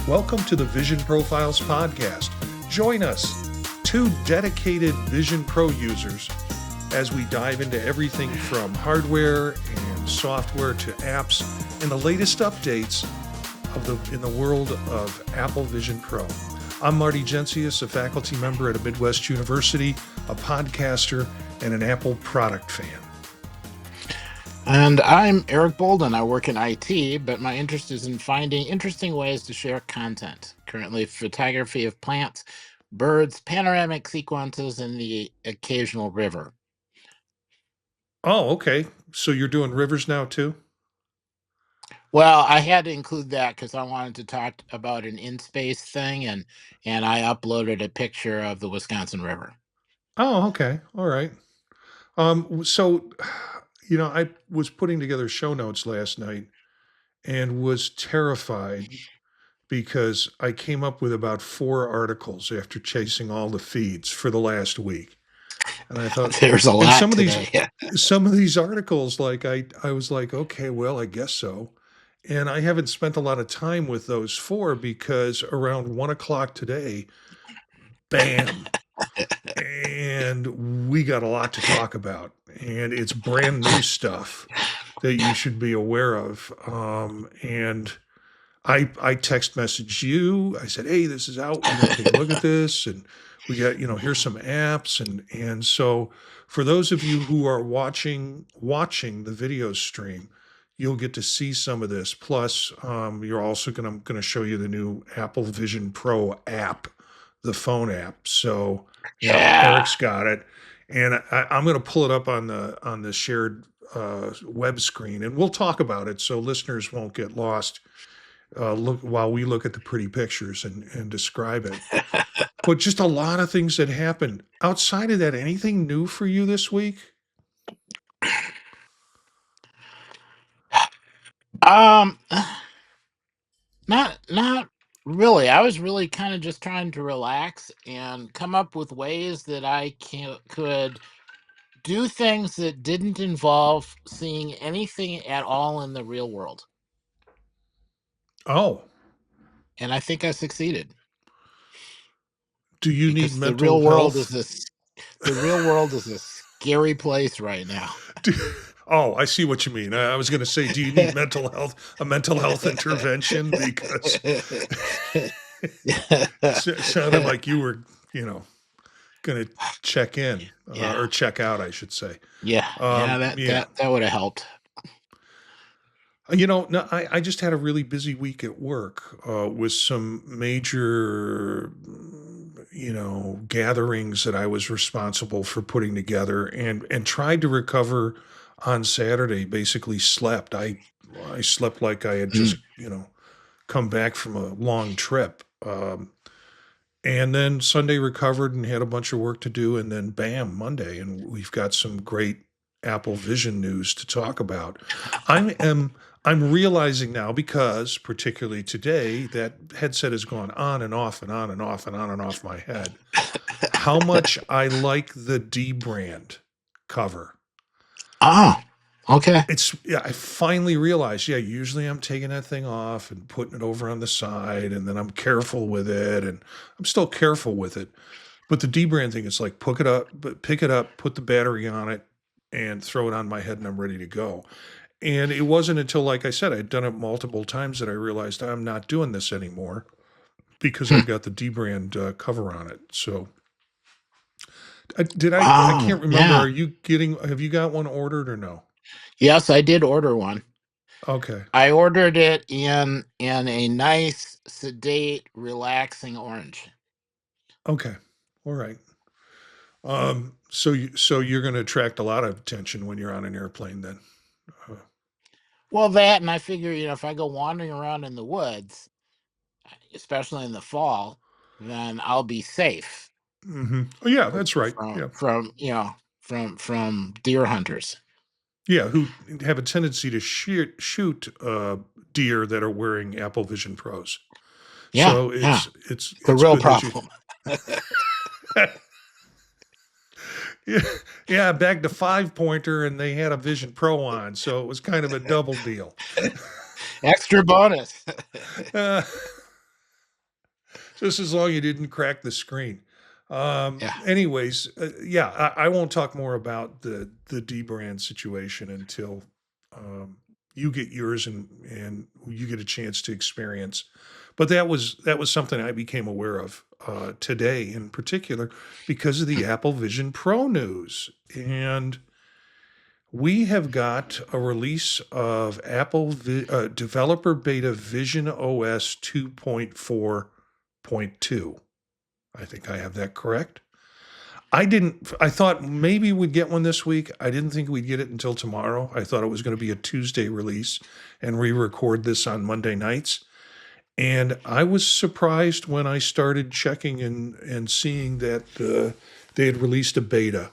Welcome to the Vision Profiles podcast. Join us, two dedicated Vision Pro users, as we dive into everything from hardware and software to apps and the latest updates in the world of Apple Vision Pro. I'm Marty, a faculty member at a Midwest university, a podcaster, and an Apple product fan. And I'm Eric Bolden. I work in IT, but my interest is in finding interesting ways to share content. Currently, photography of plants, birds, panoramic sequences, and the occasional river. Oh, okay. So you're doing rivers now too? Well, I had to include that because I wanted to talk about an in-space thing, and I uploaded a picture of the Wisconsin River. Oh, okay. All right. So, I was putting together show notes last night and was terrified because I came up with about 4 articles after chasing all the feeds for the last week. And I thought, There's a and lot some of today. these articles, like I was like, okay, well, I guess so. And I haven't spent a lot of time with those 4 because around 1 o'clock today, bam, and we got a lot to talk about. And it's brand new stuff that you should be aware of. And I text messaged you. I said, "Hey, this is out. Take a look at this." And we got, here's some apps. And so for those of you who are watching the video stream, you'll get to see some of this. Plus, you're also gonna show you the new Apple Vision Pro app, the phone app. So Eric's got it, and I'm gonna pull it up on the shared web screen, and we'll talk about it so listeners won't get lost look while we look at the pretty pictures and describe it. But just a lot of things that happened. Outside of that, anything new for you this week? Not really. I was really kind of just trying to relax and come up with ways that I could do things that didn't involve seeing anything at all in the real world. Oh, And I think I succeeded. do you need Because the mental real world health? is the real world is a scary place right now. Oh, I see what you mean. I was going to say, do you need a mental health intervention? Because it sounded like you were, going to check in or check out, I should say. That would have helped. No, I just had a really busy week at work with some major, gatherings that I was responsible for putting together and tried to recover on Saturday. Basically, slept. I slept like I had just come back from a long trip. And then Sunday recovered and had a bunch of work to do, and then bam, Monday, and we've got some great Apple Vision news to talk about. I'm realizing now, because particularly today, that headset has gone on and off and on and off and on and off my head, how much I like the D brand cover. Oh, okay. I finally realized, usually I'm taking that thing off and putting it over on the side, and then I'm careful with it, and I'm still careful with it. But the D brand thing is like, pick it up, put the battery on it, and throw it on my head, and I'm ready to go. And it wasn't until, like I said, I'd done it multiple times that I realized I'm not doing this anymore because I've got the D brand cover on it. So I can't remember. Yeah. Have you got one ordered or no? Yes, I did order one. Okay. I ordered it in a nice, sedate, relaxing orange. Okay. All right. So you're going to attract a lot of attention when you're on an airplane then. Well, that, and I figure, if I go wandering around in the woods, especially in the fall, then I'll be safe. Mm-hmm. Oh, yeah, that's right. From deer hunters. Yeah, who have a tendency to shoot deer that are wearing Apple Vision Pros. Yeah, so it's the real problem. Yeah, I bagged a 5-pointer and they had a Vision Pro on, so it was kind of a double deal. Extra bonus. Just as long as you didn't crack the screen. Yeah. Anyways, yeah, I won't talk more about the D brand situation until um, you get yours and you get a chance to experience. But that was something I became aware of today in particular because of the Apple Vision Pro news. And we have got a release of developer beta Vision OS 2.4.2. I think I have that correct. I thought maybe we'd get one this week. I didn't think we'd get it until tomorrow. I thought it was going to be a Tuesday release and re record this on Monday nights. And I was surprised when I started checking and seeing that they had released a beta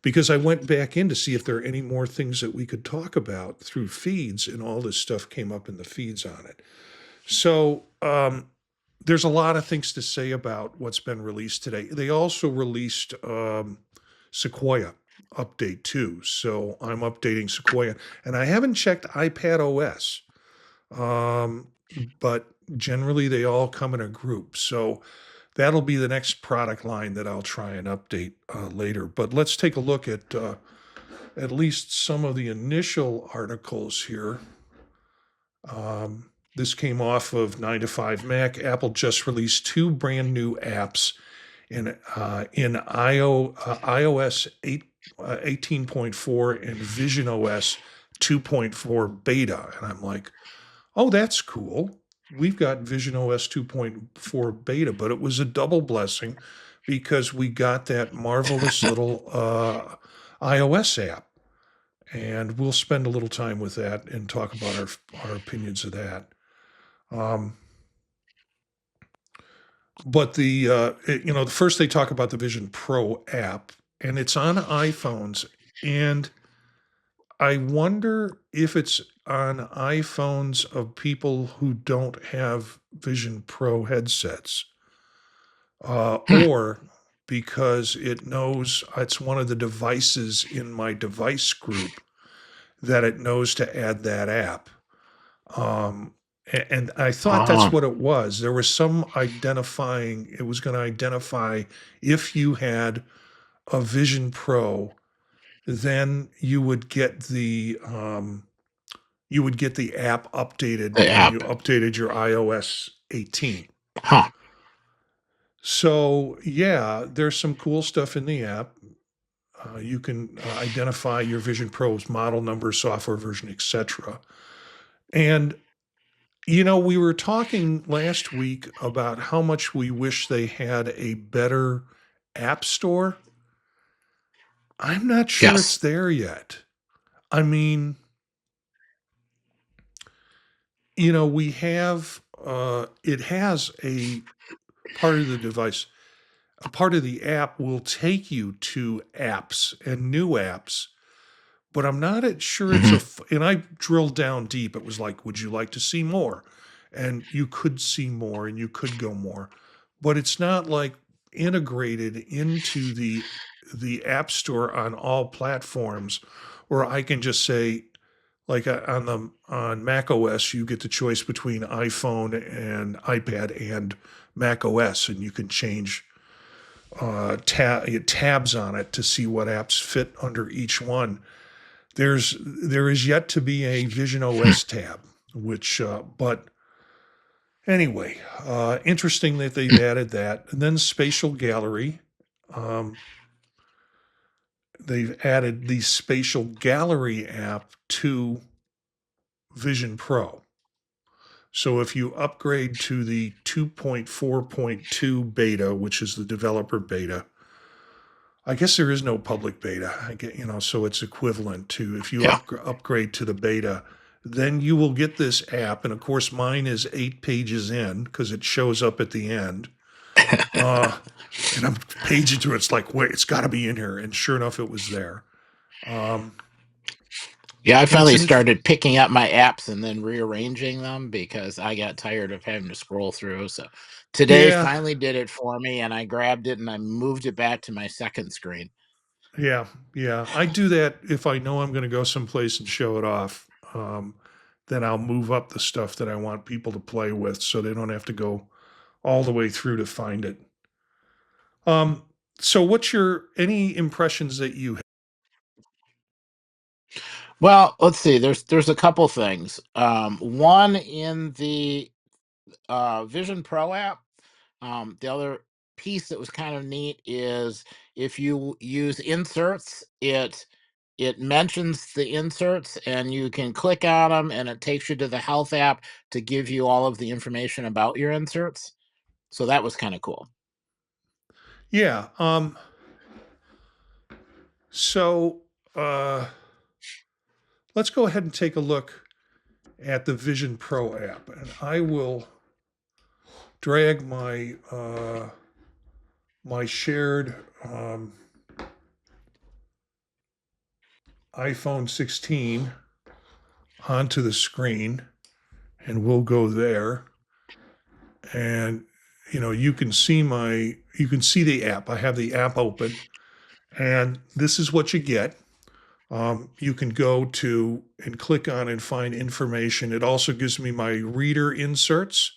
because I went back in to see if there are any more things that we could talk about through feeds, and all this stuff came up in the feeds on it. So there's a lot of things to say about what's been released today. They also released Sequoia update too. So I'm updating Sequoia, and I haven't checked iPad OS, um, but generally they all come in a group. So that'll be the next product line that I'll try and update later. But let's take a look at least some of the initial articles here. This came off of 9 to 5 Mac. Apple just released two brand new apps in iOS 8, 18.4 and Vision OS 2.4 beta. And I'm like, oh, that's cool. We've got Vision OS 2.4 beta, but it was a double blessing because we got that marvelous little iOS app. And we'll spend a little time with that and talk about our opinions of that. Um, but the first they talk about the Vision Pro app, and it's on iPhones. And I wonder if it's on iPhones of people who don't have Vision Pro headsets, Hmm. or because it knows it's one of the devices in my device group that it knows to add that app. And I thought that's Oh, what it was. There was some identifying, it was going to identify if you had a Vision Pro, then you would get the app updated the when you app. updated your iOS 18. Huh. So yeah, there's some cool stuff in the app. You can identify your Vision Pro's model number, software version, etc. And we were talking last week about how much we wish they had a better app store. I'm not sure it's Yes. there yet. I mean, we have it has a part of the device, a part of the app will take you to apps and new apps, but I'm not sure it's Hmm. and I drilled down deep. It was like, would you like to see more? And you could see more and you could go more, but it's not like integrated into the app store on all platforms where I can just say, like on Mac OS, you get the choice between iPhone and iPad and Mac OS, and you can change tabs on it to see what apps fit under each one. There is yet to be a Vision OS tab, which but anyway, interesting that they've added that. And then Spatial Gallery. Um, they've added the Spatial Gallery app to Vision Pro. So if you upgrade to the 2.4.2 beta, which is the developer beta, I guess there is no public beta. I get, so it's equivalent to if you Yeah. upgrade to the beta, then you will get this app. And of course, mine is 8 pages in because it shows up at the end. Uh, and I'm paging through. It's like, wait, it's got to be in here. And sure enough, it was there. Um, Yeah, I and it's finally an started picking up my apps and then rearranging them because I got tired of having to scroll through. So today yeah, finally did it for me, and I grabbed it and I moved it back to my second screen. yeah, yeah. I do that if I know I'm going to go someplace and show it off. Then I'll move up the stuff that I want people to play with so they don't have to go all the way through to find it. Um, so what's your any impressions that you have? Well, let's see. There's a couple things. One in the Vision Pro app. The other piece that was kind of neat is if you use inserts, it mentions the inserts and you can click on them and it takes you to the health app to give you all of the information about your inserts. So that was kind of cool. Yeah. So uh, let's go ahead and take a look at the Vision Pro app, and I will drag my shared iPhone 16 onto the screen, and we'll go there. And you can see the app. I have the app open, and this is what you get. You can go to and click on and find information. It also gives me my reader inserts.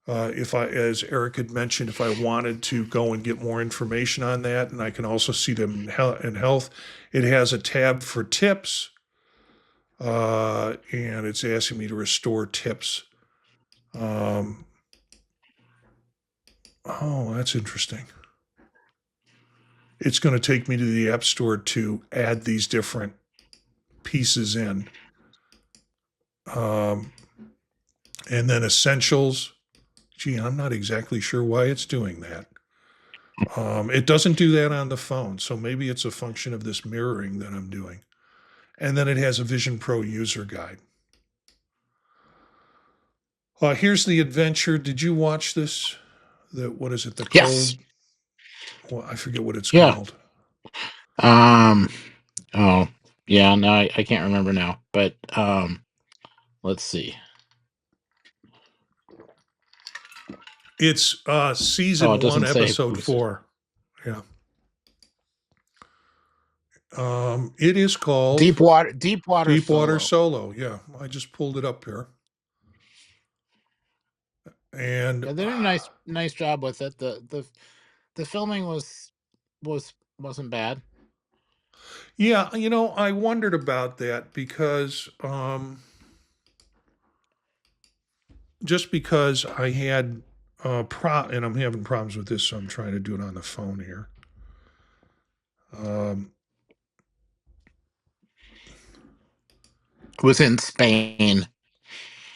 If I, as Eric had mentioned, if I wanted to go and get more information on that, and I can also see them in health. It has a tab for tips, and it's asking me to restore tips. Oh, that's interesting. It's going to take me to the App Store to add these different pieces in. Um, and then essentials. Gee, I'm not exactly sure why it's doing that. It doesn't do that on the phone, so maybe it's a function of this mirroring that I'm doing. And then it has a Vision Pro user guide. Here's the adventure. Did you watch this? What is it? The Yes. cold. Well, I forget what it's Yeah. called. Um. Oh, yeah. No, I can't remember now. But let's see. It's Oh, it season one, doesn't say episode who's it. 4. Yeah. It is called Deep Water Deepwater Solo. Solo. Yeah, I just pulled it up here, and Yeah, they did a nice job with it. The filming wasn't bad. yeah, I wondered about that because just because I had and I'm having problems with this, so I'm trying to do it on the phone here. Um, It was in Spain.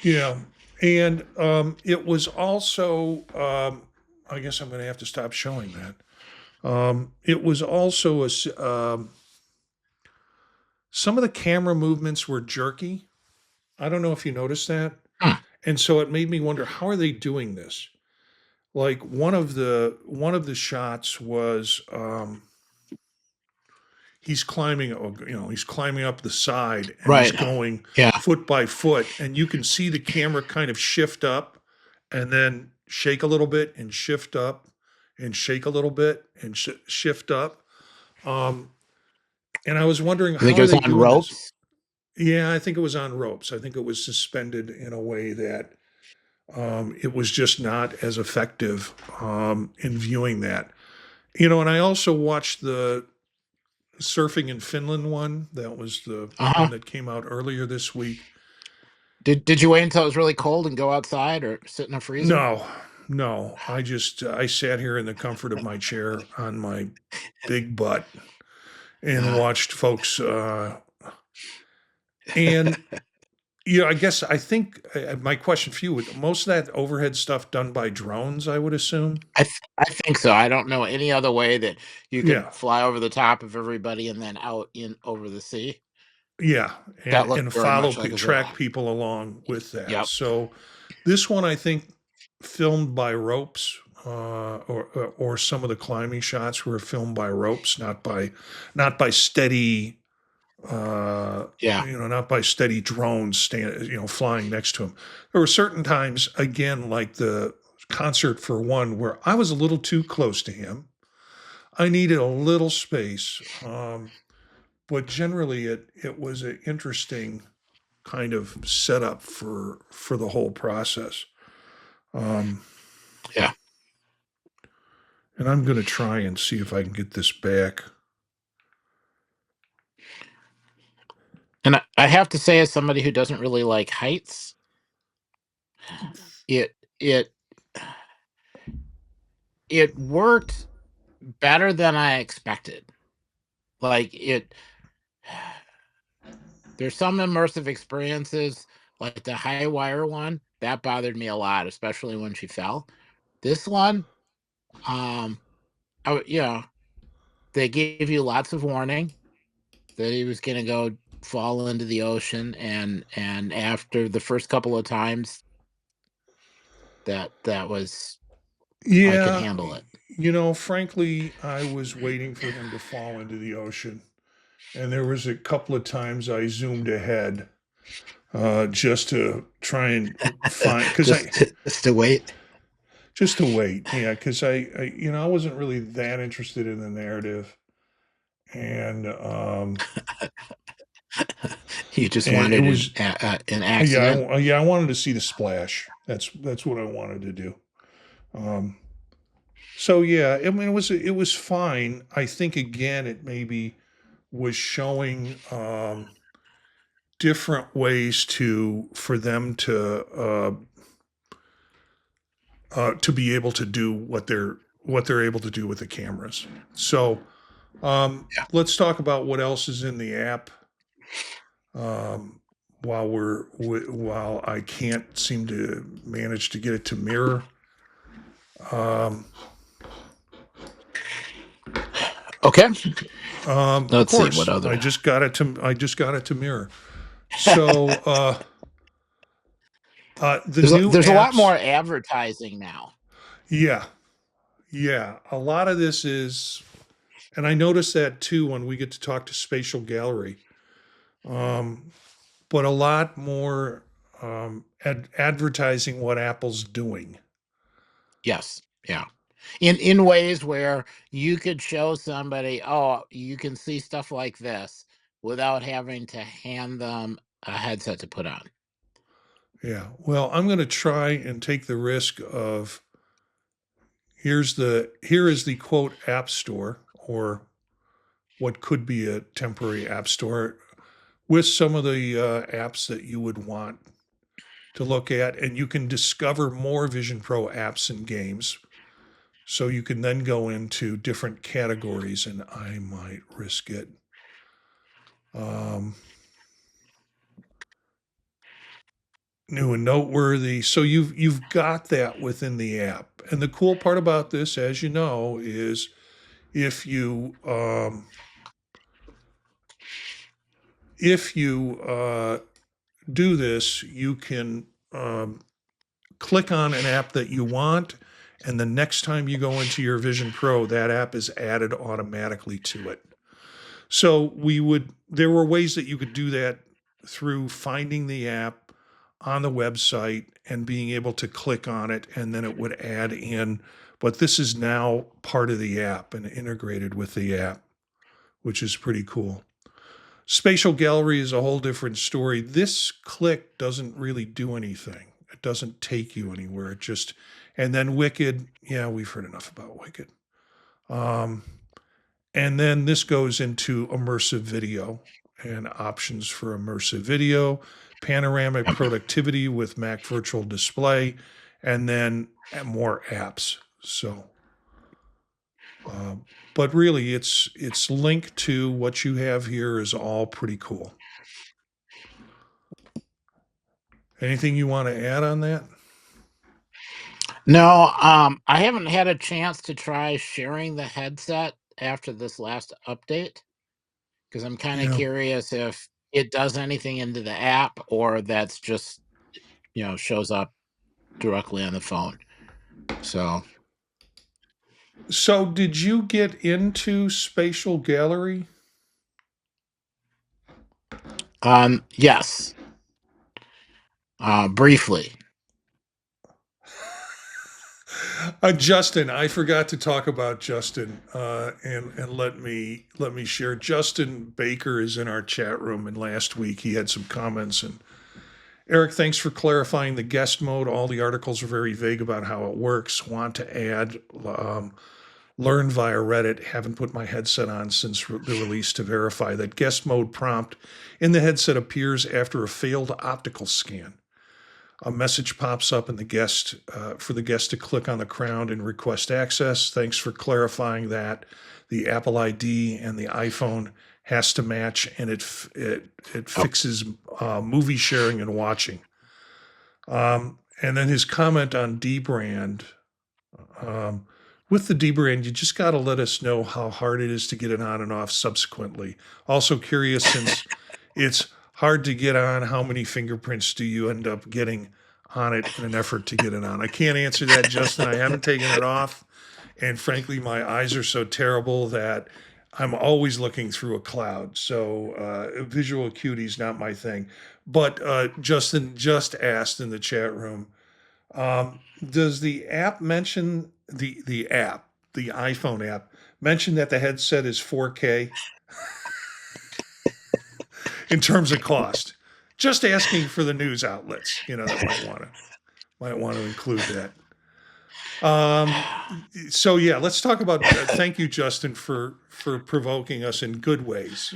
yeah, and it was also. I guess I'm going to have to stop showing that. It was also some of the camera movements were jerky. I don't know if you noticed that. Hmm. And so it made me wonder, how are they doing this? Like one of the shots was he's climbing up the side and he's Right. going Yeah. foot by foot, and you can see the camera kind of shift up and then shake a little bit and shift up and shake a little bit and shift up. Um, and I was wondering, I think how it are was they on doing this? ropes. Yeah, I think it was on ropes. I think it was suspended in a way that it was just not as effective in viewing that. And I also watched the Surfing in Finland one. That was the Uh-huh. one that came out earlier this week. Did you wait until it was really cold and go outside or sit in a freezer? No, no. I sat here in the comfort of my chair on my big butt and Uh, watched folks. And I think my question for you would most of that overhead stuff done by drones, I would assume. I think so. I don't know any other way that you could Yeah, fly over the top of everybody and then out in over the sea. yeah, and That looked and very follow much like a video. track people along with that. Yep. So this one, I think, filmed by ropes, or some of the climbing shots were filmed by ropes, not by steady, Yeah. not by steady drones flying next to him. There were certain times, again, like the concert for one, where I was a little too close to him. I needed a little space, but generally, it was an interesting kind of setup for the whole process. Um, Yeah. And I'm going to try and see if I can get this back. And I have to say, as somebody who doesn't really like heights, it it it worked better than I expected. Like it there's some immersive experiences, like the high wire one, that bothered me a lot, especially when she fell. This one, um, they gave you lots of warning that he was going to go fall into the ocean, and after the first couple of times, that was I could Yeah, handle it. frankly, I was waiting for him to fall into the ocean. And there was a couple of times I zoomed ahead just to try and find, because just just to wait. just to wait. Yeah, because I wasn't really that interested in the narrative. And You just and it wanted was an yeah, accident. I wanted to see the splash. That's what I wanted to do. Um, so yeah, I mean it was fine. I think again it maybe was showing different ways for them to be able to do what they're able to do with the cameras. So Yeah. let's talk about what else is in the app. Um, while I can't seem to manage to get it to mirror. Um, Okay. of Let's see what course, I other. just got it to mirror. So the new There's a lot apps, more advertising now. yeah, yeah. A lot of this is, and I noticed that too when we get to talk to Spatial Gallery. Um, but a lot more advertising what Apple's doing. Yes. Yeah. In ways where you could show somebody, oh, you can see stuff like this without having to hand them a headset to put on. Yeah. Well, I'm going to try and take the risk of here is the quote app store, or what could be a temporary app store with some of the apps that you would want to look at, and you can discover more Vision Pro apps and games. So you can then go into different categories, and I might risk it. Um, New and noteworthy. So you've got that within the app. And the cool part about this, as you know, is if you do this, you can click on an app that you want, and the next time you go into your Vision Pro, that app is added automatically to it. So there were ways that you could do that through finding the app on the website and being able to click on it, and then it would add in. But this is now part of the app and integrated with the app, which is pretty cool. Spatial Gallery is a whole different story. This click doesn't really do anything. It doesn't take you anywhere. And then Wicked, yeah, we've heard enough about Wicked. Um, and then this goes into immersive video and options for immersive video, panoramic Yep. productivity with Mac Virtual Display, and then more apps. So, uh, but really, it's linked to what you have here is all pretty cool. Anything you want to add on that? No, I haven't had a chance to try sharing the headset after this last update because I'm kind of Yeah. curious if it does anything into the app or that's just, shows up directly on the phone. So, So, did you get into Spatial Gallery? yes, briefly. Justin, I forgot to talk about Justin, and let me share. Justin Baker is in our chat room, and last week he had some comments, Eric, thanks for clarifying the guest mode. All the articles are very vague about how it works. Want to add, learn via Reddit. Haven't put my headset on since the release to verify that guest mode prompt in the headset appears after a failed optical scan. A message pops up in the guest for the guest to click on the crown and request access. Thanks for clarifying that. The Apple ID and the iPhone has to match, and it Oh, fixes movie sharing and watching. And then his comment on dbrand. Um, with the dbrand, you just got to let us know how hard it is to get it on and off subsequently. Also curious, since it's hard to get on, how many fingerprints do you end up getting on it in an effort to get it on? I can't answer that, Justin. I haven't taken it off. And frankly, my eyes are so terrible that I'm always looking through a cloud. So visual acuity is not my thing. But Justin just asked in the chat room, does the app mention the iPhone app mention that the headset is 4K in terms of cost? Just asking for the news outlets, that might want to include that. So yeah, let's talk about. Thank you, Justin, for provoking us in good ways,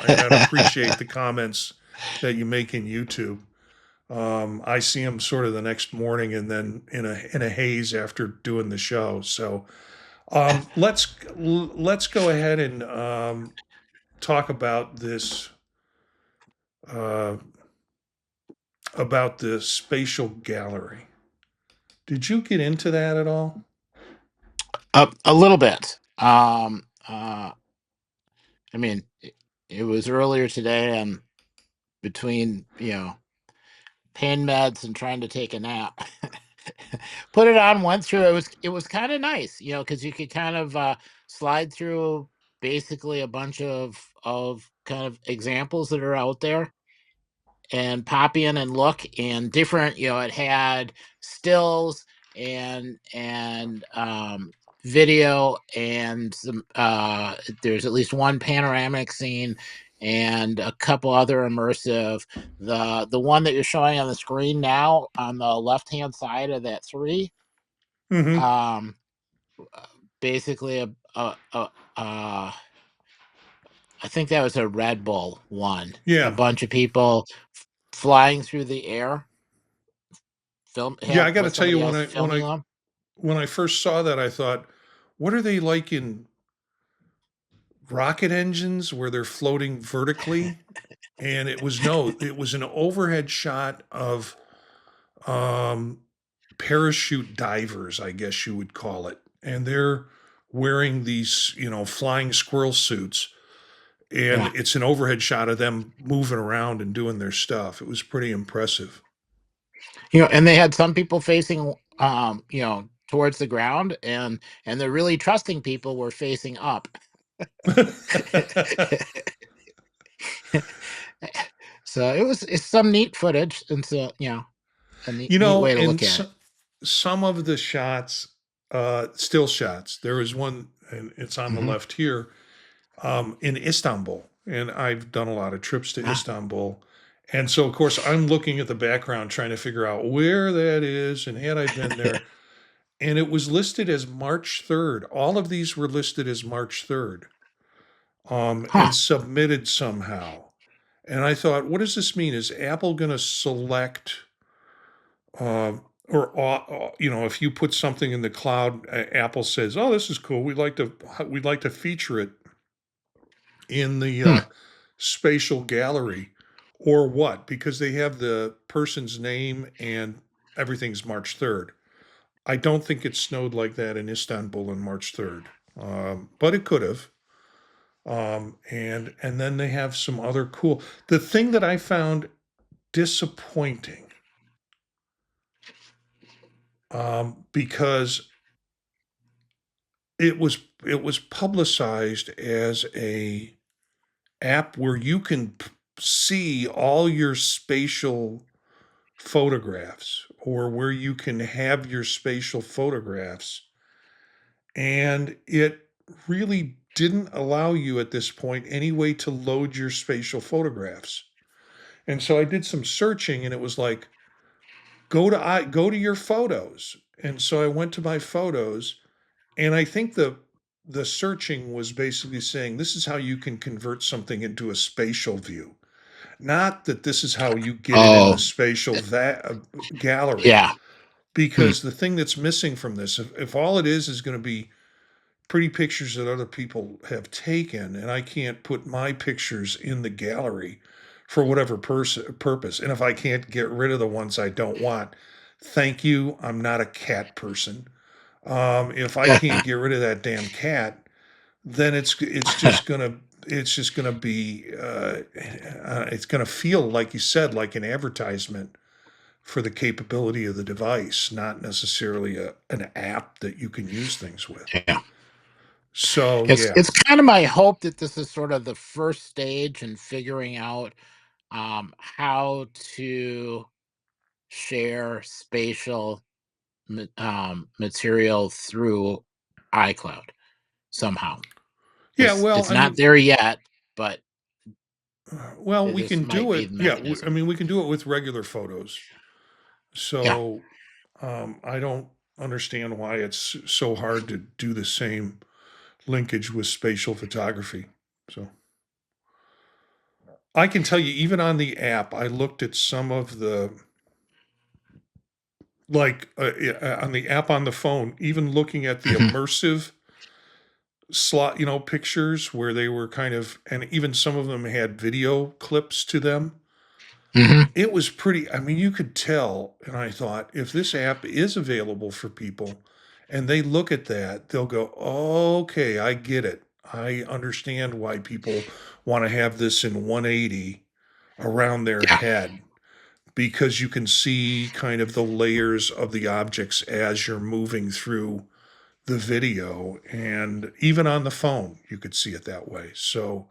and I appreciate the comments that you make in YouTube. I see them sort of the next morning, and then in a haze after doing the show. So let's go ahead and talk uh, about the spatial gallery. Did you get into that at all? a little bit. I mean, it was earlier today, and between pain meds and trying to take a nap, put it on, went through. It was kind of nice, because you could kind of slide through basically a bunch of kind of examples that are out there, and pop in and look, and different. It had stills and video, and some there's at least one panoramic scene and a couple other immersive. The one that you're showing on the screen now on the left hand side of that three, Mm-hmm. um basically uh I think that was a Red Bull one. A Yeah. bunch of people flying through the air, film Yeah, I have got to with tell you, somebody when else I when filming I them. when I first saw that, I thought, what are they like in rocket engines where they're floating vertically? And it was an overhead shot of um, parachute divers, I guess you would call it, and they're wearing these, flying squirrel suits, and Yeah, it's an overhead shot of them moving around and doing their stuff. It was pretty impressive. and they had some people facing towards the ground, and the really trusting people were facing up. So it's some neat footage, and so a neat way to And look at it. some of the shots, still shots. There was one, and it's on the Hmm. left here, in Istanbul, and I've done a lot of trips to Ah, Istanbul, and so of course I'm looking at the background trying to figure out where that is, and had I been there, and it was listed as March 3rd. All of these were listed as March 3rd, huh. and submitted somehow. And I thought, what does this mean? Is Apple going to select? Uh, if you put something in the cloud, Apple says, "Oh, this is cool. We'd like to feature it in the Hmm. spatial gallery," or what? Because they have the person's name and everything's March 3rd. I don't think it snowed like that in Istanbul on March 3rd, but it could have. And then they have some other cool. The thing that I found disappointing, because it was publicized as a app where you can see all your spatial photographs, or where you can have your spatial photographs, and it really didn't allow you at this point any way to load your spatial photographs. And so I did some searching, and it was like, go to your photos. And so I went to my photos, and I think the searching was basically saying this is how you can convert something into a spatial view. Not that this is how you get it in the Oh, spatial gallery, yeah. Hmm. because the thing that's missing from this, if all it is going to be pretty pictures that other people have taken, and I can't put my pictures in the gallery for whatever purpose, and if I can't get rid of the ones I don't want, thank you, I'm not a cat person. If I can't get rid of that damn cat, then it's just gonna be it's gonna feel, like you said, like an advertisement for the capability of the device, not necessarily an app that you can use things with. Yeah. So It's yeah, it's kind of my hope that this is sort of the first stage in figuring out how to share spatial material through iCloud somehow. yeah. Well, It's I not mean, there yet, but we this can might do be it. the Yeah, I mechanism. mean, we can do it with regular photos. Yeah. So I don't understand why it's so hard to do the same linkage with spatial photography. So I can tell you, even on the app, I looked at some of the, like on the app on the phone, even looking at the Hmm. immersive slot, pictures where they were kind of, and even some of them had video clips to them. Hmm. It was pretty, I mean, you could tell. And I thought, if this app is available for people and they look at that, they'll go, oh, okay, I get it. I understand why people want to have this in 180 around their Yeah. head, because you can see kind of the layers of the objects as you're moving through the video. And even on the phone, you could see it that way. So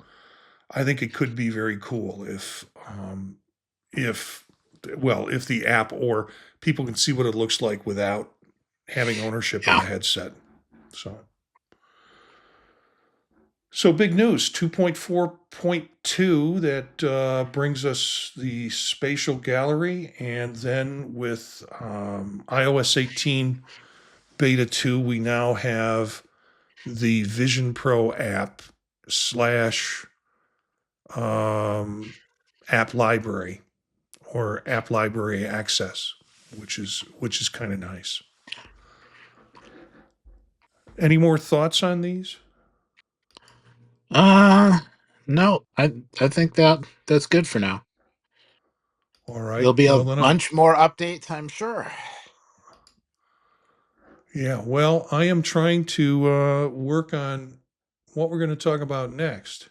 I think it could be very cool if, well, if the app or people can see what it looks like without having ownership of Yeah. a headset. So, so big news 2.4.2 that brings us the spatial gallery. And then with iOS 18 beta 2, we now have the Vision Pro app slash um, app library, or app library access, which is kind of nice. Any more thoughts on these? Uh no, I think that's good for now. All right. There'll be a Well, then, bunch more updates, I'm sure. yeah. Well, I am trying to work on what we're going to talk about next.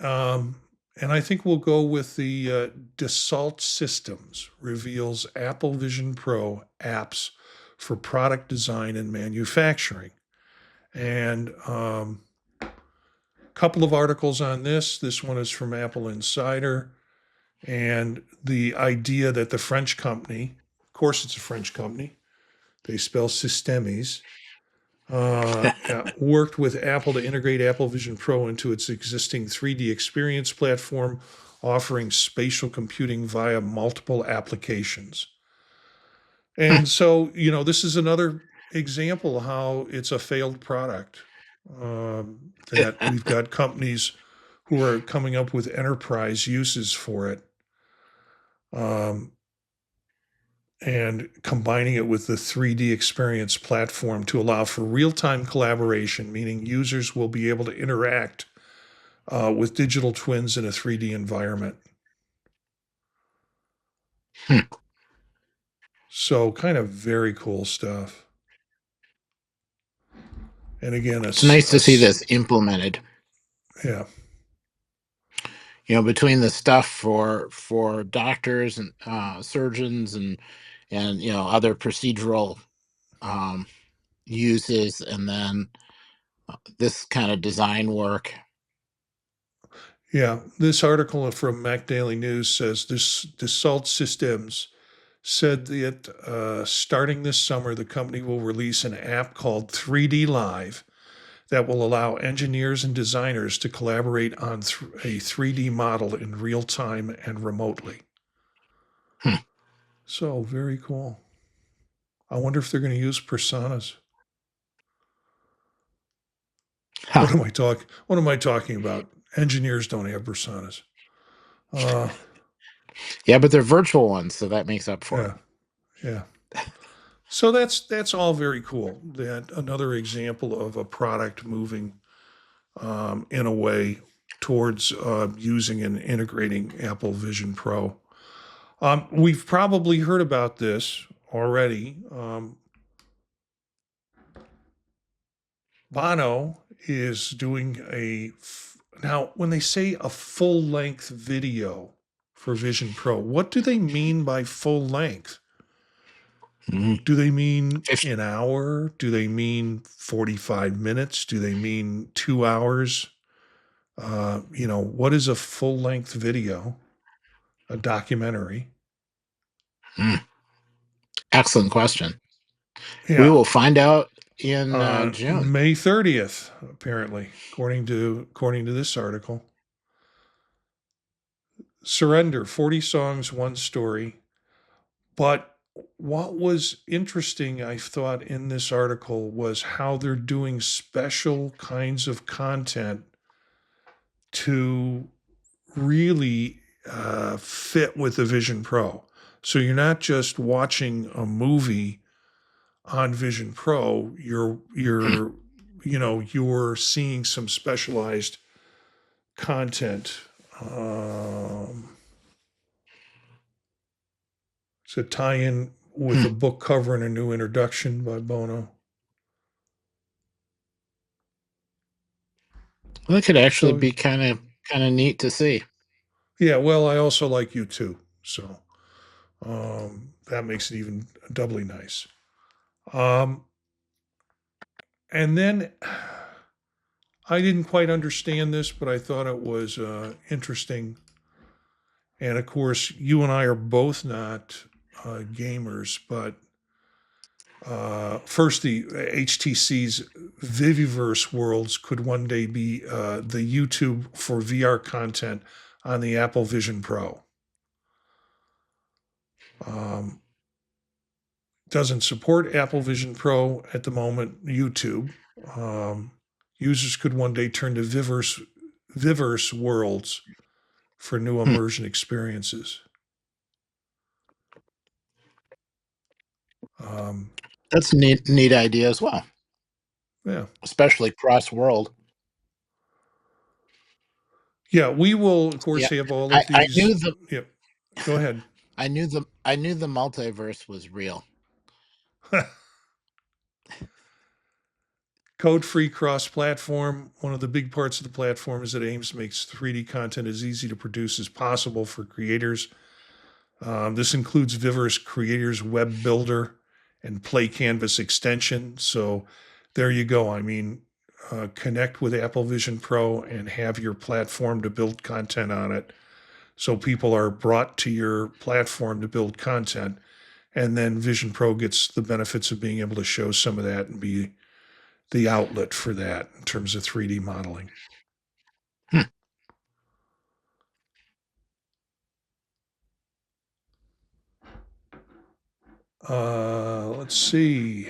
Um, and I think we'll go with the Dassault Systems reveals Apple Vision Pro apps for product design and manufacturing. And couple of articles on this. This one is from Apple Insider. And the idea that the French company, of course, it's a French company, they spell Systemes, worked with Apple to integrate Apple Vision Pro into its existing 3D experience platform, offering spatial computing via multiple applications. Hmm. And so, this is another example of how it's a failed product. That we've got companies who are coming up with enterprise uses for it, um, and combining it with the 3D experience platform to allow for real time collaboration, meaning users will be able to interact with digital twins in a 3D environment. Hmm. So, kind of very cool stuff. And again, It's nice to see this implemented. yeah, Between the stuff for doctors and surgeons and other procedural um, uses, and then this kind of design work. yeah. This article from Mac Daily News says this Dassault Systems said that starting this summer, the company will release an app called 3D Live that will allow engineers and designers to collaborate on a 3D model in real time and remotely. Hmm. So very cool. I wonder if they're going to use personas. Huh. What am I talking? What am I talking about? Engineers don't have personas. Uh, Yeah, but they're virtual ones, so that makes up for it. yeah, yeah. So that's all very cool. That another example of a product moving in a way towards using and integrating Apple Vision Pro. We've probably heard about this already. Bono is doing now, when they say a full length video for Vision Pro, what do they mean by full length? Mhm. Do they mean Fif- an hour? Do they mean 45 minutes? Do they mean 2 hours? What is a full length video? A documentary? Hmm. Excellent question. We Yeah. will find out in On June. May 30th, apparently, according to this article. Surrender, 40 songs, one story. But what was interesting, I thought, in this article was how they're doing special kinds of content to really fit with the Vision Pro. So you're not just watching a movie on Vision Pro, you're seeing some specialized content. It's a tie-in with Hmm. a book cover and a new introduction by Bono. Well, that could actually So be kind of neat to see. yeah, well, I also like you too, so that makes it even doubly nice. Um, and then I didn't quite understand this, but I thought it was interesting. And of course, you and I are both not gamers, but first, the HTC's Viverse worlds could one day be the YouTube for VR content on the Apple Vision Pro. Um, doesn't support Apple Vision Pro at the moment, YouTube. Um, Users could one day turn to Viverse worlds for new Hmm. immersion experiences. Um, That's a neat idea as well, yeah. especially cross world. Yeah, we will, of course, Yeah, have all I, of I these. knew the Yep. Go ahead. I knew the multiverse was real. Code free cross platform. One of the big parts of the platform is that Ames makes 3D content as easy to produce as possible for creators. This includes Viver's Creators Web Builder and Play Canvas extension. So there you go. I mean, connect with Apple Vision Pro and have your platform to build content on it. So people are brought to your platform to build content. And then Vision Pro gets the benefits of being able to show some of that and be the outlet for that in terms of 3D modeling. Hmm. Let's see.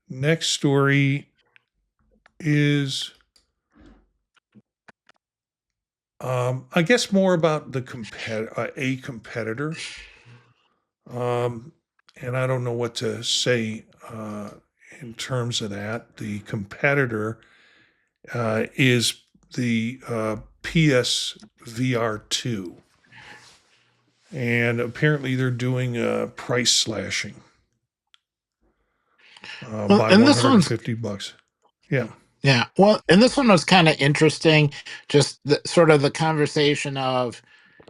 Next story is, I guess, more about a competitor. Um, and I don't know what to say in terms of that. The competitor is the PSVR 2. And apparently they're doing price slashing Well, by and this one's $150. Yeah. yeah. Well, and this one was kind of interesting. Just sort of the conversation of,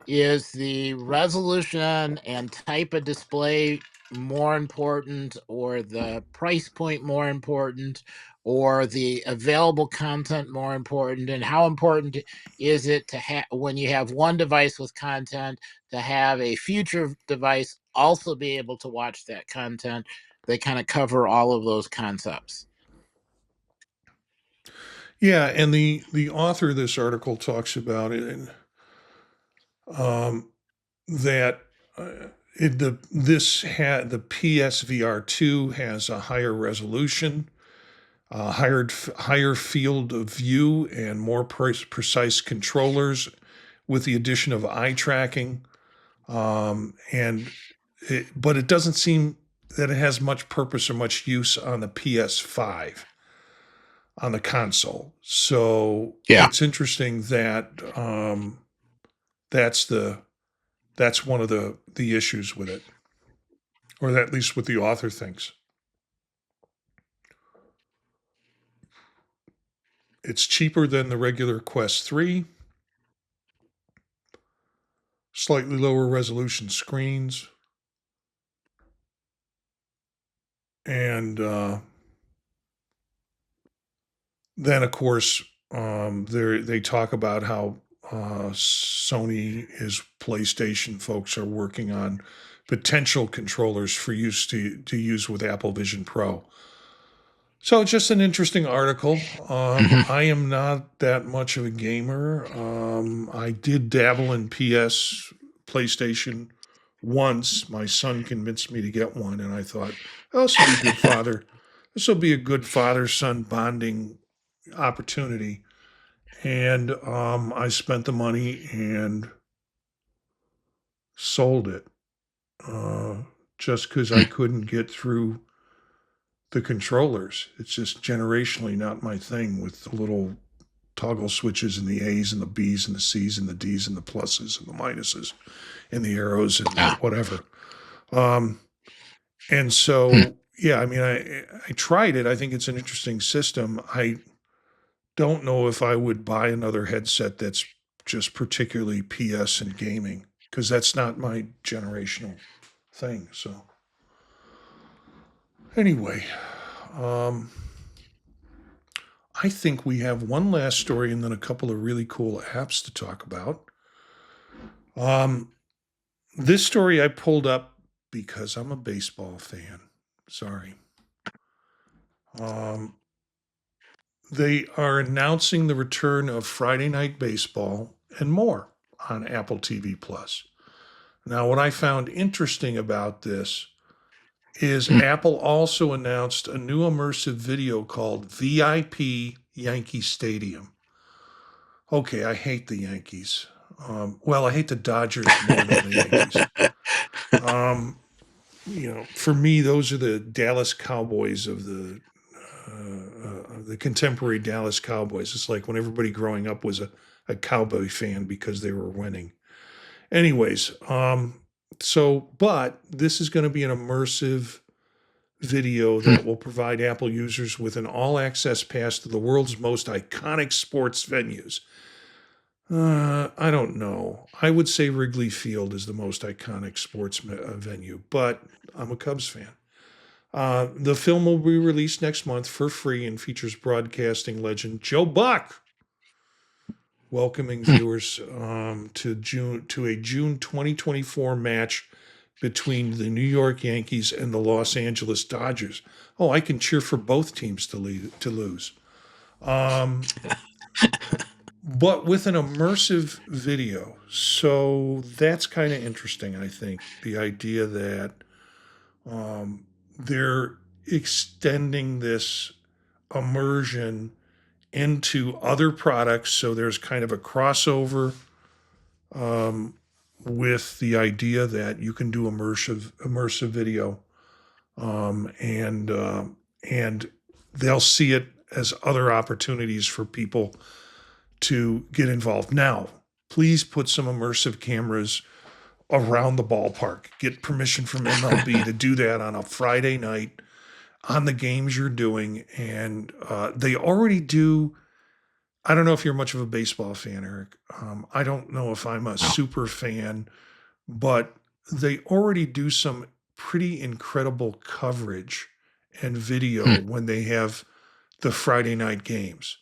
is the resolution and type of display more important, or the price point more important, or the available content more important? And how important is it to have, when you have one device with content, to have a future device also be able to watch that content? They kind of cover all of those concepts. Yeah, and the author of this article talks about it, and um, that the PSVR 2 has a higher resolution, higher field of view, and more precise controllers with the addition of eye tracking. But it doesn't seem that it has much purpose or much use on the PS5 on the console. So Yeah. it's interesting that that's the that's one of the issues with it, or at least what the author thinks. It's cheaper than the regular Quest 3, slightly lower resolution screens, and then of course they talk about how Sony is PlayStation folks are working on potential controllers for use to use with Apple Vision Pro. So it's just an interesting article. Hmm. I am not that much of a gamer. I did dabble in PlayStation once. My son convinced me to get one, and I thought, oh, this will be a good father. This will be a good father-son bonding opportunity. And I spent the money and sold it uh, just because I couldn't get through the controllers. It's just generationally not my thing with the little toggle switches and the A's and the B's and the C's and the D's and the pluses and the minuses and the arrows and the Yeah. whatever. Um, and Hmm. so, yeah, I mean, I tried it. I think it's an interesting system. I don't know if I would buy another headset that's just particularly PS and gaming because that's not my generational thing. So, anyway, um, I think we have one last story and then a couple of really cool apps to talk about. Um, this story I pulled up because I'm a baseball fan. Sorry. Um, they are announcing the return of Friday Night Baseball and more on Apple TV Plus. Now, what I found interesting about this is Hmm. Apple also announced a new immersive video called VIP Yankee Stadium. Okay, I hate the Yankees. Well, I hate the Dodgers more than the Yankees. Um, for me, those are the Dallas Cowboys of the contemporary Dallas Cowboys. It's like when everybody growing up was a Cowboy fan because they were winning. Anyways, but this is going to be an immersive video Hmm. that will provide Apple users with an all access pass to the world's most iconic sports venues. I don't know. I would say Wrigley Field is the most iconic sports venue, but I'm a Cubs fan. The film will be released next month for free and features broadcasting legend Joe Buck welcoming Hmm. viewers to a June 2024 match between the New York Yankees and the Los Angeles Dodgers. Oh, I can cheer for both teams to lose. Um, but with an immersive video. So that's kind of interesting, I think. The idea that um, they're extending this immersion into other products. So there's kind of a crossover um, with the idea that you can do immersive video, and they'll see it as other opportunities for people to get involved. Now, please put some immersive cameras around the ballpark. Get permission from MLB to do that on a Friday night on the games you're doing, and they already do. I don't know if you're much of a baseball fan, Eric. I don't know if I'm a No. super fan, but they already do some pretty incredible coverage and video Hmm. when they have the Friday night games.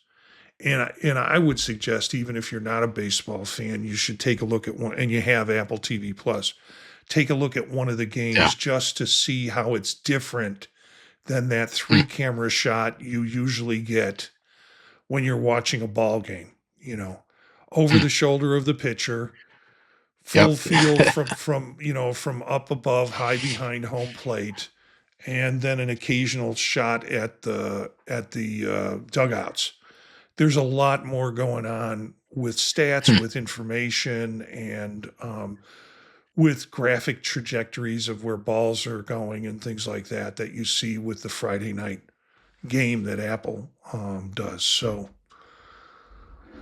And I would suggest, even if you're not a baseball fan, you should take a look at one, and you have Apple TV Plus, take a look at one of the Yeah. games just to see how it's different than that Hmm. three camera shot you usually get when you're watching a ball game, you know, over the shoulder of the pitcher, Yep. full field from up above, high behind home plate, and then an occasional shot at the dugouts. There's a lot more going on with stats, with information, and with graphic trajectories of where balls are going and things like that that you see with the Friday night game that Apple does. So,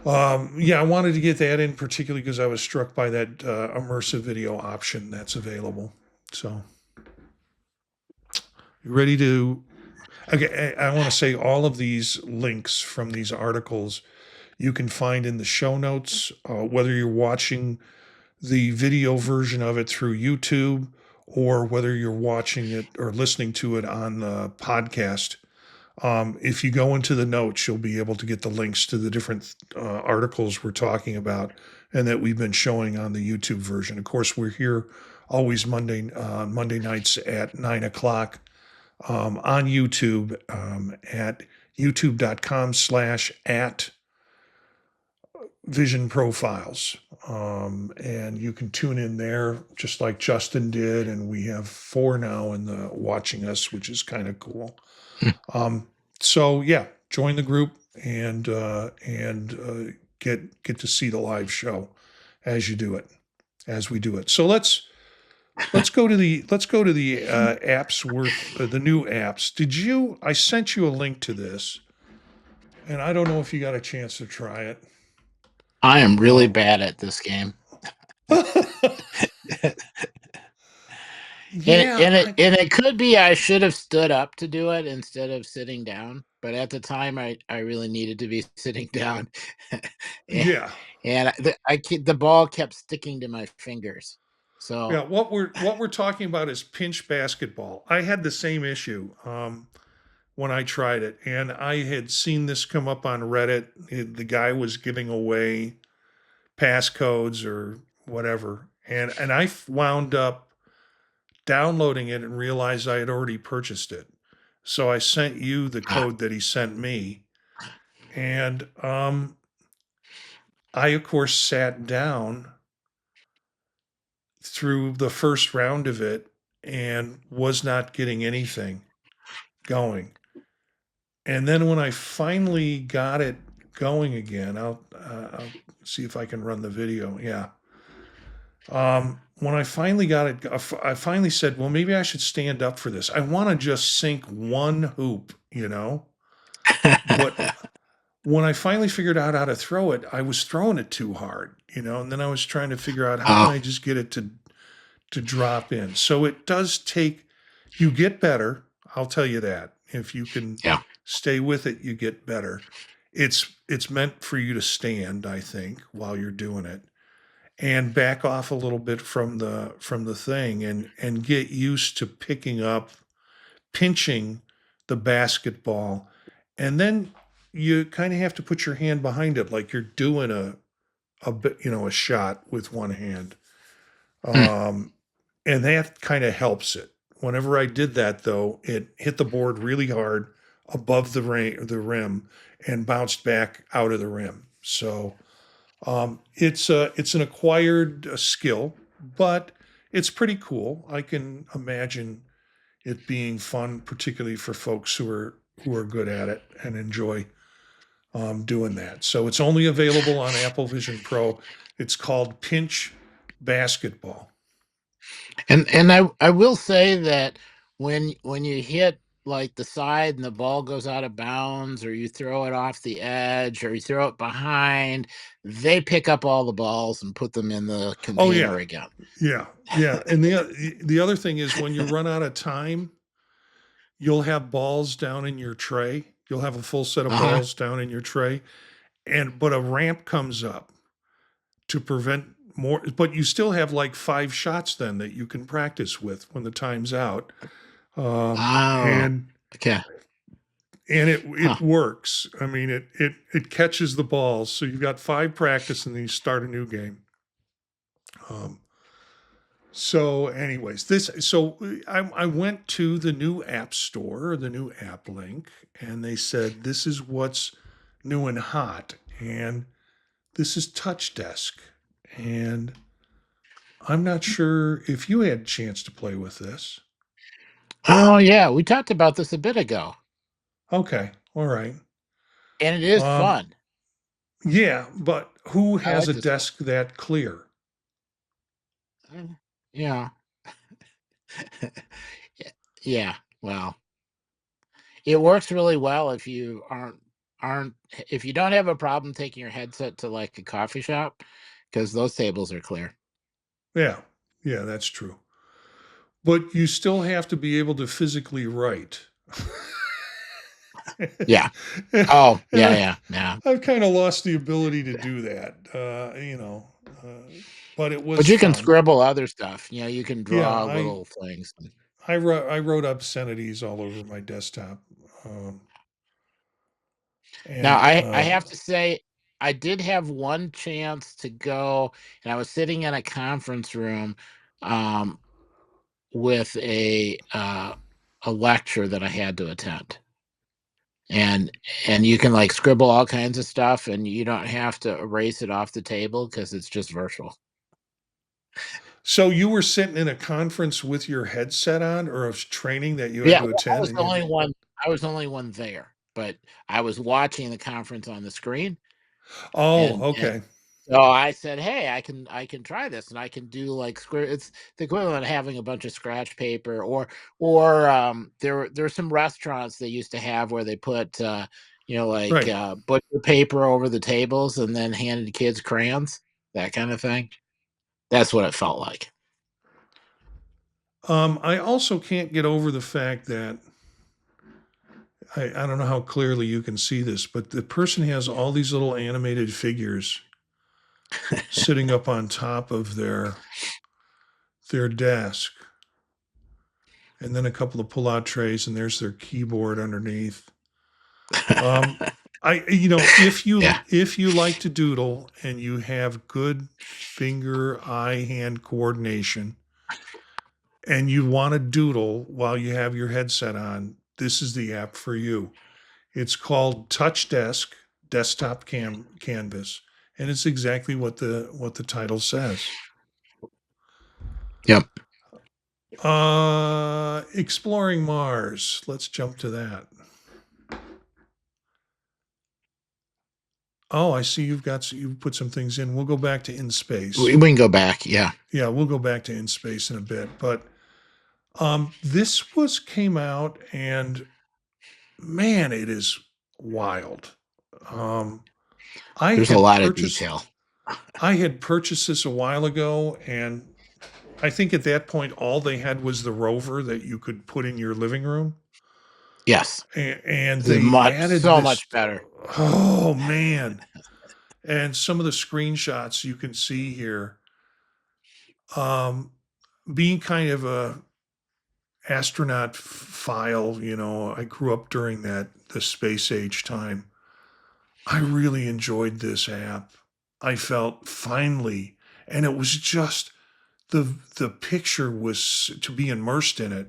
yeah, I wanted to get that in particularly because I was struck by that immersive video option that's available. So, you ready to? Okay, I want to say all of these links from these articles you can find in the show notes, whether you're watching the video version of it through YouTube or whether you're watching it or listening to it on the podcast. If you go into the notes, you'll be able to get the links to the different articles we're talking about and that we've been showing on the YouTube version. Of course, we're here always Monday nights at 9 o'clock on YouTube at youtube.com/at Vision Profiles. And you can tune in there just like Justin did. And we have 4 now in the watching us, which is kind of cool. So yeah, join the group and get to see the live show as we do it. So let's go to the apps worth the new apps. I sent you a link to this, and I don't know if you got a chance to try it. I am really bad at this game. Yeah, and it could be I should have stood up to do it instead of sitting down. But at the time, I really needed to be sitting down, yeah, and the ball kept sticking to my fingers. So yeah. What we're talking about is pinch basketball. I had the same issue when I tried it, and I had seen this come up on Reddit. The guy was giving away passcodes or whatever, and I wound up downloading it and realized I had already purchased it. So I sent you the code that he sent me, and I of course sat down through the first round of it and was not getting anything going. And then when I finally got it going again, I'll see if I can run the video. Yeah. When I finally got it, I finally said, well, maybe I should stand up for this. I want to just sink one hoop, you know? But when I finally figured out how to throw it, I was throwing it too hard, you know? And then I was trying to figure out how can I just get it to drop in. So it does take, you get better. I'll tell you that. If you can yeah. stay with it, you get better. It's meant for you to stand, I think, while you're doing it and back off a little bit from the thing and get used to picking up, pinching the basketball. And then you kind of have to put your hand behind it like you're doing a bit, a shot with one hand. And that kind of helps it. Whenever I did that, though, it hit the board really hard above the rim and bounced back out of the rim. So it's an acquired skill, but it's pretty cool. I can imagine it being fun, particularly for folks who are good at it and enjoy doing that. So it's only available on Apple Vision Pro. It's called Pinch Basketball. And I will say that when you hit like the side and the ball goes out of bounds, or you throw it off the edge, or you throw it behind, they pick up all the balls and put them in the Oh yeah, container again. yeah, yeah. And the other thing is when you run out of time, you'll have balls down in your tray. You'll have a full set of balls down in your tray, but a ramp comes up to prevent more. But you still have like 5 shots then that you can practice with when the time's out. Oh, And okay. it works. I mean, it catches the balls. So you've got 5 practice, and then you start a new game. So, anyways, I went to the new app store, the new app link, and they said this is what's new and hot. And this is Touch Desk. And I'm not sure if you had a chance to play with this. Oh yeah, we talked about this a bit ago, Okay, all right. and it is Um, fun. yeah, but who I has like a this stuff. desk that clear? Yeah. Yeah. Well, it works really well if you aren't if you don't have a problem taking your headset to like a coffee shop, because those tables are clear. Yeah, yeah, that's true. But you still have to be able to physically write. Yeah. and Oh, yeah, I, yeah, yeah. I've kind of lost the ability to do that, but it was But you can fun. scribble other stuff. You know, you can Yeah, draw little things. I wrote obscenities all over my desktop, um, Now, and I have to say, I did have one chance to go, and I was sitting in a conference room, um, with a lecture that I had to attend. And you can, like, scribble all kinds of stuff, and you don't have to erase it off the table because it's just virtual. so you were sitting in a conference with your headset on, or a training that you had Yeah, to well, attend, and you. I was the only one there, but I was watching the conference on the screen, Oh, and okay, so I said, "Hey, I can try this, and I can do, like, square." It's the equivalent of having a bunch of scratch paper, there were some restaurants they used to have where they put, like, right. butcher paper over the tables and then handed kids crayons, that kind of thing. That's what it felt like. I also can't get over the fact that I don't know how clearly you can see this, but the person has all these little animated figures sitting up on top of their desk, and then a couple of pull-out trays, and there's their keyboard underneath. Um, if you Yeah. if you like to doodle and you have good finger, eye, hand coordination, and you want to doodle while you have your headset on, this is the app for you. It's called Touch Desk Desktop Canvas, and it's exactly what the title says. Yep. Exploring Mars. Let's jump to that. Oh, I see you've put some things in. We'll go back to in space. We can go back, yeah. Yeah, we'll go back to in space in a bit. But this came out, and man, it is wild. Um, I There's a had lot of purchased detail. I had purchased this a while ago, and I think at that point all they had was the rover that you could put in your living room, Yes. and This is they much added so this. much better. Oh man! And some of the screenshots you can see here, um, being kind of a astronaut file. I grew up during the space age time. I really enjoyed this app. I felt finally, and it was just the picture was to be immersed in it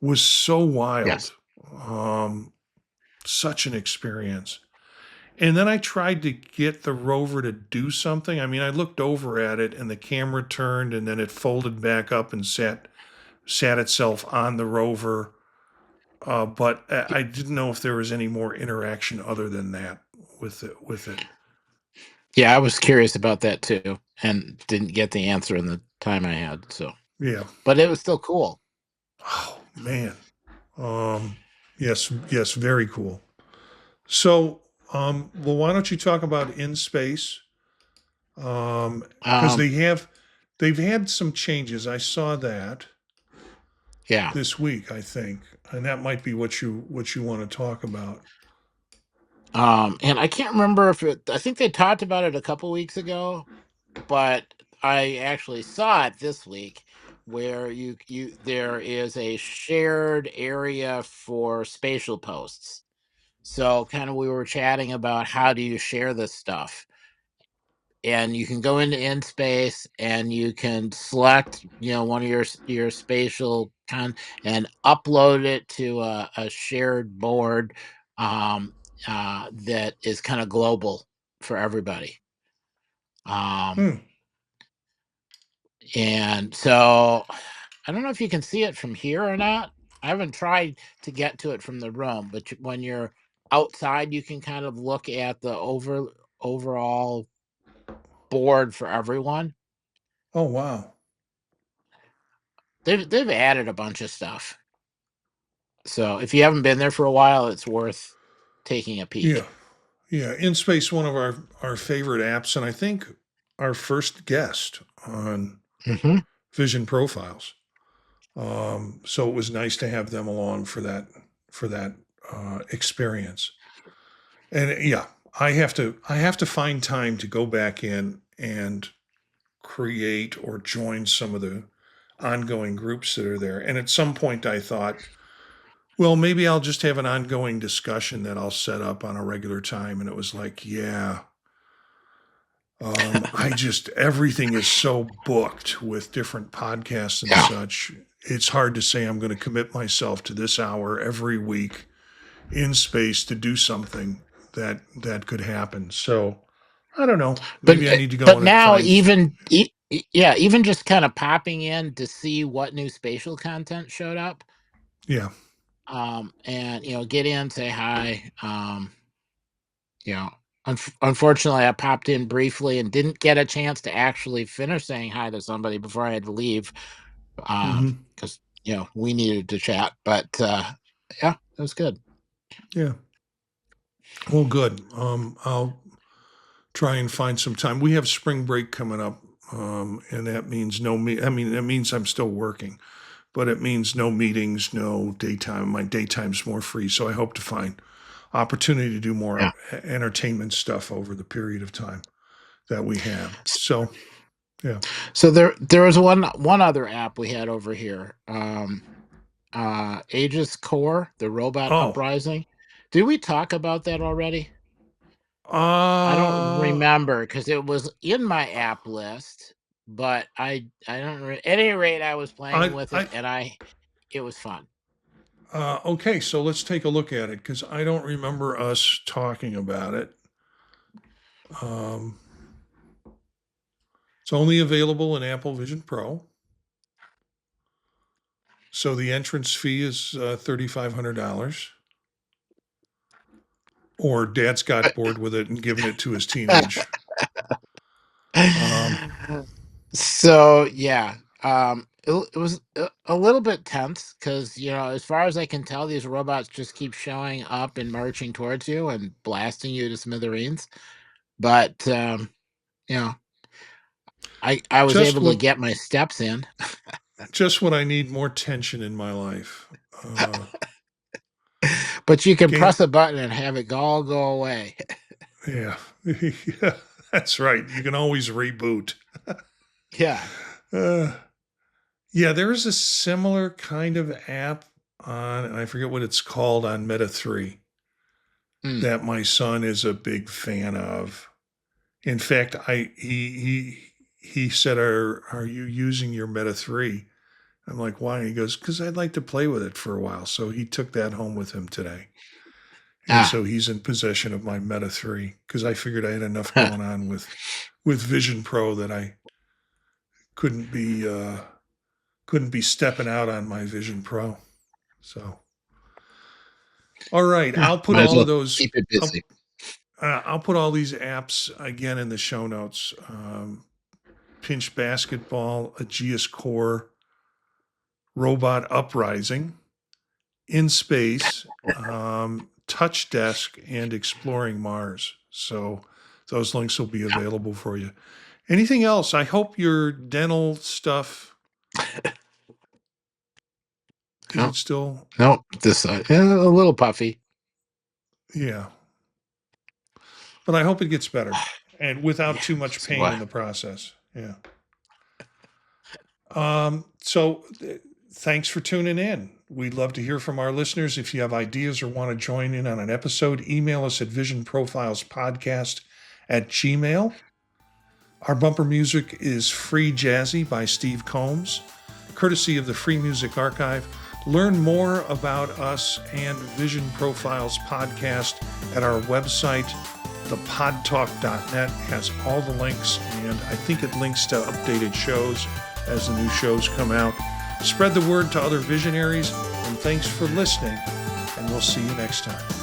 was so wild. Yes. Um, Such an experience. And then I tried to get the rover to do something. I mean, I looked over at it and the camera turned and then it folded back up and sat itself on the rover. But I didn't know if there was any more interaction other than that with it. Yeah, I was curious about that too, and didn't get the answer in the time I had, so Yeah. but it was still cool. Oh man. Um, yes, yes, very cool. So, well, why don't you talk about in space? Because Um, they've had some changes. I saw that yeah. this week, I think, and that might be what you want to talk about. And I can't remember if I think they talked about it a couple weeks ago, but I actually saw it this week where there is a shared area for spatial posts. So kind of we were chatting about how do you share this stuff, and you can go into InSpace and you can select one of your spatial and upload it to a shared board, that is kind of global for everybody. And so I don't know if you can see it from here or not. I haven't tried to get to it from the room, but when you're outside, you can kind of look at the overall board for everyone. Oh, wow. They've added a bunch of stuff. So if you haven't been there for a while, it's worth taking a peek. Yeah. Yeah. InSpace, one of our favorite apps, and I think our first guest on Mm-hmm. Vision Profiles. So it was nice to have them along for that experience. And yeah, I have to find time to go back in and create or join some of the ongoing groups that are there. And at some point I thought, well, maybe I'll just have an ongoing discussion that I'll set up on a regular time. And it was like, yeah, everything is so booked with different podcasts and Yeah. such. It's hard to say I'm going to commit myself to this hour every week in space to do something that could happen. So I don't know. Maybe I need to go But in and now find. even just kind of popping in to see what new spatial content showed up. Yeah. And get in, say hi. Unfortunately, I popped in briefly and didn't get a chance to actually finish saying hi to somebody before I had to leave, because we needed to chat. But yeah, it was good. Yeah. Well, good. I'll try and find some time. We have spring break coming up, and that means no me. I mean, that means I'm still working, but it means no meetings, no daytime. My daytime's more free, so I hope to find opportunity to do more Yeah. entertainment stuff over the period of time that we have. So, yeah. So there was one other app we had over here. Aegis Core, the robot Oh, uprising. Did we talk about that already? I don't uh, remember because it was in my app list, but I don't. At any rate, I was playing with it, I, and it was fun. okay. So let's take a look at it because I don't remember us talking about it. Um, it's only available in Apple Vision Pro. So the entrance fee is $3,500. Or Dad's got bored with it and given it to his teenage. Um, So yeah, it was a little bit tense because as far as I can tell, these robots just keep showing up and marching towards you and blasting you to smithereens. But you know, I was just able to what get my steps in. just what I need more tension in my life. But you can Game, press a button and have it all go away. yeah, yeah, that's right. You can always reboot. Yeah. Uh, yeah, there's a similar kind of app on, I forget what it's called, on Meta 3 Mm. that my son is a big fan of. In fact, he said, "Are you using your Meta 3?" I'm like, "Why?" And he goes, "Because I'd like to play with it for a while." So he took that home with him today, and Ah. so he's in possession of my Meta 3 because I figured I had enough going on with Vision Pro that I couldn't be couldn't be stepping out on my Vision Pro. So, all right, Yeah. I'll put Might as all well of those. keep it busy. I'll put all these apps again in the show notes. Pinch Basketball, Aegeus Core, Robot Uprising, In Space, Touch Desk, and Exploring Mars. So those links will be available for you. Anything else? I hope your dental stuff is No, it still? no, this a little puffy. Yeah, but I hope it gets better and without Yeah. too much So pain in the process. Yeah. So thanks for tuning in. We'd love to hear from our listeners. If you have ideas or want to join in on an episode, email us at visionprofilespodcast@gmail. Our bumper music is Free Jazzy by Steve Combs, courtesy of the Free Music Archive. Learn more about us and Vision Profiles podcast at our website. Thepodtalk.net has all the links, and I think it links to updated shows as the new shows come out. Spread the word to other visionaries, and thanks for listening, and we'll see you next time.